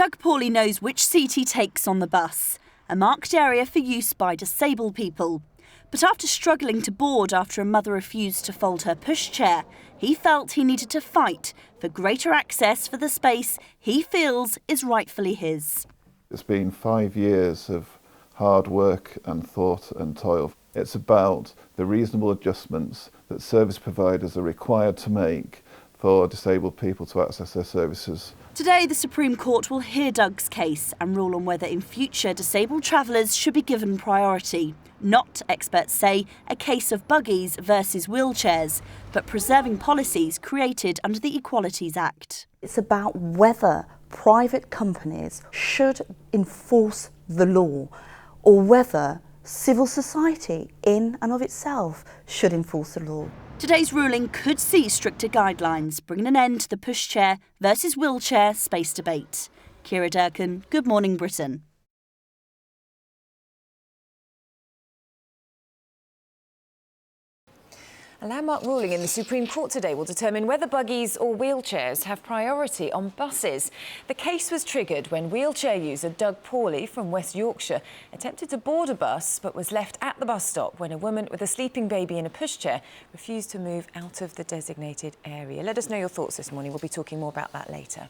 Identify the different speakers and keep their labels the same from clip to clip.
Speaker 1: Doug Paulley knows which seat he takes on the bus, a marked area for use by disabled people. But after struggling to board after a mother refused to fold her pushchair, he felt he needed to fight for greater access for the space he feels is rightfully his.
Speaker 2: It's been 5 years of hard work and thought and toil. It's about the reasonable adjustments that service providers are required to make for disabled people to access their services.
Speaker 1: Today, the Supreme Court will hear Doug's case and rule on whether in future disabled travellers should be given priority. Not, experts say, a case of buggies versus wheelchairs, but preserving policies created under the Equalities Act.
Speaker 3: It's about whether private companies should enforce the law or whether civil society in and of itself should enforce the law.
Speaker 1: Today's ruling could see stricter guidelines, bringing an end to the pushchair versus wheelchair space debate. Ciara Durkin, Good Morning Britain.
Speaker 4: A landmark ruling in the Supreme Court today will determine whether buggies or wheelchairs have priority on buses. The case was triggered when wheelchair user Doug Paulley from West Yorkshire attempted to board a bus but was left at the bus stop when a woman with a sleeping baby in a pushchair refused to move out of the designated area. Let us know your thoughts this morning. We'll be talking more about that later.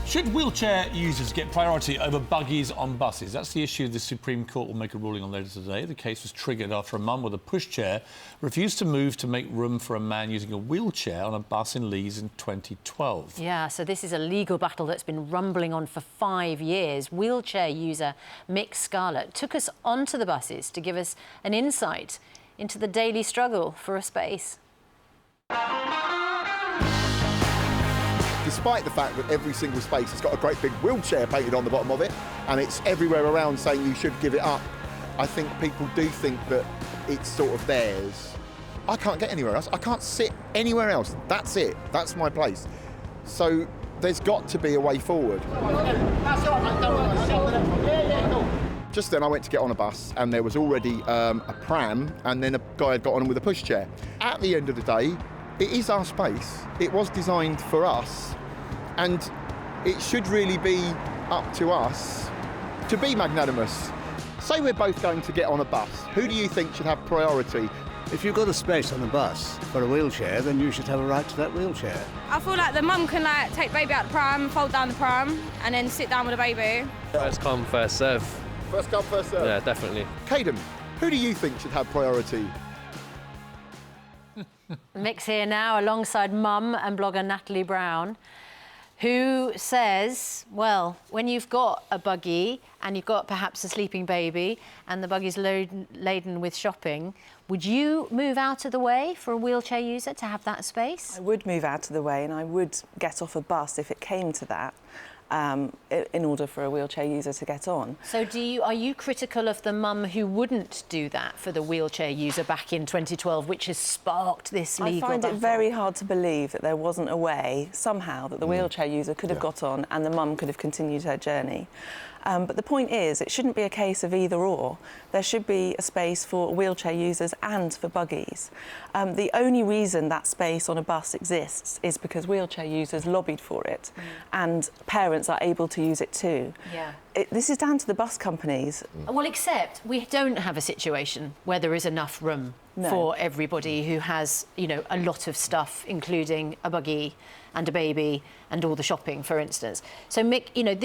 Speaker 5: Should wheelchair users get priority over buggies on buses? That's the issue the Supreme Court will make a ruling on later today. The case was triggered after a mum with a pushchair refused to move to make room for a man using a wheelchair on a bus in Leeds in 2012.
Speaker 6: Yeah, so this is a legal battle that's been rumbling on for 5 years. Wheelchair user Scarlett took us onto the buses to give us an insight into the daily struggle for a space.
Speaker 7: Despite the fact that every single space has got a great big wheelchair painted on the bottom of it, and it's everywhere around saying you should give it up, I think people do think that it's sort of theirs. I can't get anywhere else. I can't sit anywhere else. That's it. That's my place. So there's got to be a way forward. Just then I went to get on a bus and there was already a pram and then a guy had got on with a pushchair. At the end of the day, it is our space. It was designed for us, and it should really be up to us to be magnanimous. Say we're both going to get on a bus. Who do you think should have priority?
Speaker 8: If you've got a space on the bus for a wheelchair, then you should have a right to that wheelchair.
Speaker 9: I feel like the mum can take baby out the pram, fold down the pram, and then sit down with the baby.
Speaker 10: First come, first serve.
Speaker 7: First come, first serve?
Speaker 10: Yeah, definitely.
Speaker 7: Caden, who do you think should have priority?
Speaker 6: Mick's here now alongside mum and blogger Natalie Brown, who says, well, when you've got a buggy and you've got perhaps a sleeping baby and the buggy's laden with shopping, would you move out of the way for a wheelchair user to have that space?
Speaker 11: I would move out of the way and I would get off a bus if it came to that. In order for a wheelchair user to get on.
Speaker 6: So are you critical of the mum who wouldn't do that for the wheelchair user back in 2012, which has sparked this legal battle?
Speaker 11: I find it very hard to believe that there wasn't a way, somehow, that the wheelchair user could have got on and the mum could have continued her journey. But the point is, it shouldn't be a case of either or. There should be a space for wheelchair users and for buggies. The only reason that space on a bus exists is because wheelchair users lobbied for it and parents are able to use it too.
Speaker 6: Yeah.
Speaker 11: This is down to the bus companies.
Speaker 6: Well, except we don't have a situation where there is enough room for everybody who has, you know, a lot of stuff, including a buggy and a baby and all the shopping, for instance. So, Mick, you know,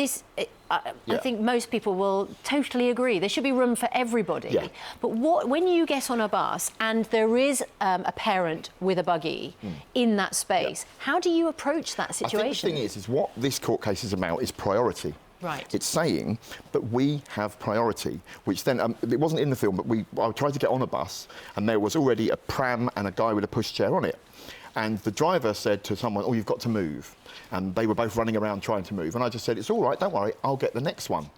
Speaker 6: I think most people will totally agree. There should be room for everybody. Yeah. But when you get on a bus and there is a parent with a buggy in that space, how do you approach that situation?
Speaker 7: I think the thing is what this court case is about is priority.
Speaker 6: Right.
Speaker 7: It's saying that we have priority, which then, it wasn't in the film, but I tried to get on a bus and there was already a pram and a guy with a pushchair on it. And the driver said to someone, oh, you've got to move. And they were both running around trying to move. And I just said, it's all right, don't worry, I'll get the next one.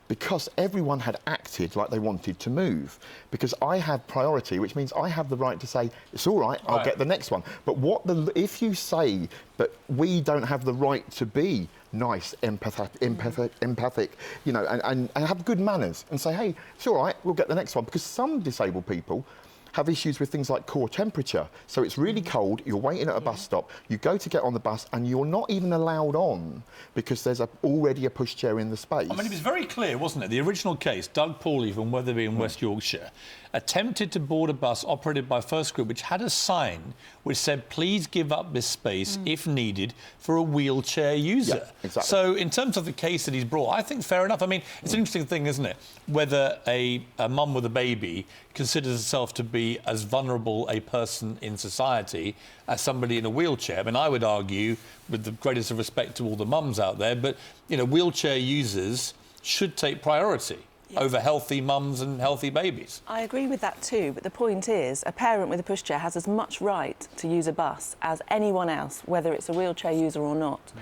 Speaker 7: Because everyone had acted like they wanted to move. Because I have priority, which means I have the right to say, it's all right, I'll get the next one. But if you say that we don't have the right to be nice, empathic, you know, and have good manners and say, hey, it's all right, we'll get the next one. Because some disabled people have issues with things like core temperature. So it's really cold, you're waiting at a bus stop, you go to get on the bus and you're not even allowed on because there's already a pushchair in the space.
Speaker 5: I mean, it was very clear, wasn't it? The original case, Doug Paulley from Wetherby in West Yorkshire attempted to board a bus operated by First Group which had a sign which said, please give up this space if needed for a wheelchair user.
Speaker 7: Yeah, exactly.
Speaker 5: So in terms of the case that he's brought, I think fair enough. I mean, it's an interesting thing, isn't it? Whether a mum with a baby considers herself to be as vulnerable a person in society as somebody in a wheelchair. I mean, I would argue, with the greatest of respect to all the mums out there, but, you know, wheelchair users should take priority over healthy mums and healthy babies.
Speaker 11: I agree with that too, but the point is a parent with a pushchair has as much right to use a bus as anyone else, whether it's a wheelchair user or not.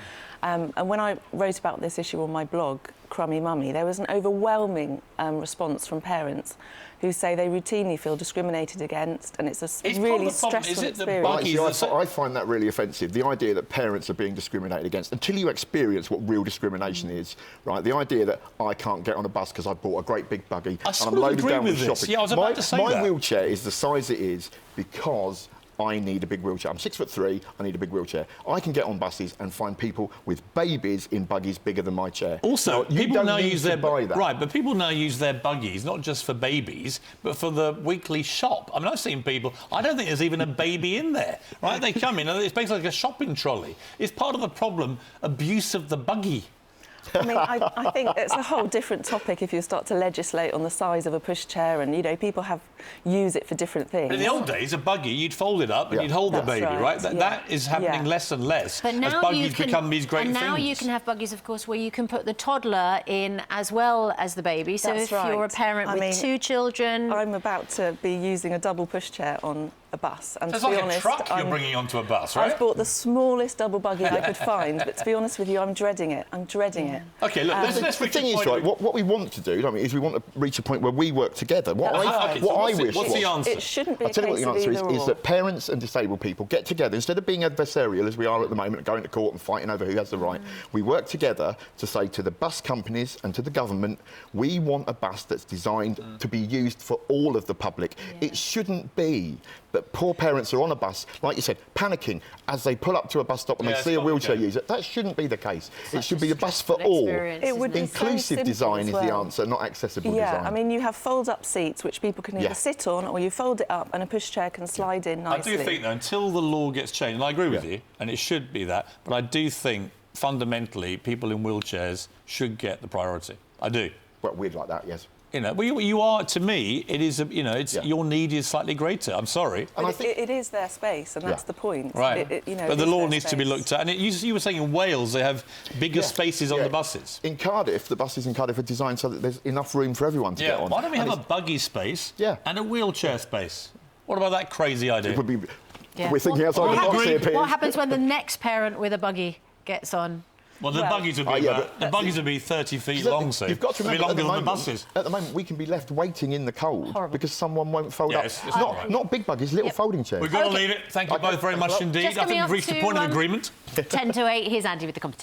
Speaker 11: And when I wrote about this issue on my blog, Crummy Mummy, there was an overwhelming response from parents who say they routinely feel discriminated against, and it's a really stressful experience.
Speaker 7: I find that really offensive, the idea that parents are being discriminated against, until you experience what real discrimination is, right? The idea that I can't get on a bus because I bought a great big buggy and I'm loaded down with shopping.
Speaker 5: Yeah, I was about to say that.
Speaker 7: My wheelchair is the size it is because I need a big wheelchair. I'm 6'3", I need a big wheelchair. I can get on buses and find people with babies in buggies bigger than my chair.
Speaker 5: Also, people now use their
Speaker 7: right,
Speaker 5: but people now use their buggies not just for babies, but for the weekly shop. I mean, I've seen people. I don't think there's even a baby in there. Right? They come in, and it's basically like a shopping trolley. It's part of the problem. Abuse of the buggy.
Speaker 11: I mean, I think it's a whole different topic if you start to legislate on the size of a pushchair, and, you know, people use it for different things.
Speaker 5: In the old days, a buggy, you'd fold it up and you'd hold the baby, right? That is happening less and less
Speaker 6: but now
Speaker 5: as buggies become these great things.
Speaker 6: And now you can have buggies, of course, where you can put the toddler in as well as the baby. So if you're a parent with 2 children...
Speaker 11: I'm about to be using a double pushchair on a bus. And
Speaker 5: it's
Speaker 11: to be
Speaker 5: like
Speaker 11: honest,
Speaker 5: a truck you're bringing onto a bus, right?
Speaker 11: I've bought the smallest double buggy I could find, but to be honest with you, I'm dreading it. I'm dreading it.
Speaker 5: OK, look, let's
Speaker 7: the thing is, right, what we want to do, I mean, is we want to reach a point where we work together.
Speaker 5: What's the answer?
Speaker 11: It shouldn't be
Speaker 7: I'll tell you what the answer is that parents and disabled people get together, instead of being adversarial, as we are at the moment, going to court and fighting over who has the right, we work together to say to the bus companies and to the government, we want a bus that's designed to be used for all of the public. It shouldn't be that poor parents are on a bus, like you said, panicking as they pull up to a bus stop and they see a wheelchair user. That shouldn't be the case. It should be a bus for all.
Speaker 11: It would be
Speaker 7: inclusive design is the answer, not accessible design.
Speaker 11: Yeah, I mean, you have fold-up seats which people can either sit on, or you fold it up and a pushchair can slide in nicely.
Speaker 5: I do think, though, until the law gets changed, and I agree with you, and it should be that, but I do think, fundamentally, people in wheelchairs should get the priority. I do.
Speaker 7: Well, weird like that, yes.
Speaker 5: You know, well, you are, to me, it is, you know, it's your need is slightly greater. I'm sorry.
Speaker 11: And I think it is their space, and that's the point.
Speaker 5: Right.
Speaker 11: You know,
Speaker 5: but the law needs to be looked at. And you were saying in Wales they have bigger spaces on the buses.
Speaker 7: In Cardiff, the buses in Cardiff are designed so that there's enough room for everyone to get on.
Speaker 5: Why don't we have a buggy space and a wheelchair space? What about that crazy idea?
Speaker 7: It would be... We're thinking outside the box here, Piers.
Speaker 6: What happens when the next parent with a buggy gets on?
Speaker 5: Well, the buggies would be 30 feet long, so
Speaker 7: you've got to remember,
Speaker 5: longer than the buses.
Speaker 7: At the moment, we can be left waiting in the cold because someone won't fold up.
Speaker 5: It's
Speaker 7: not big buggies, little folding chairs.
Speaker 5: We've got to leave it. Thank you both very much indeed. I think we've reached a point of agreement.
Speaker 6: 10 to 8, here's Andy with the competition.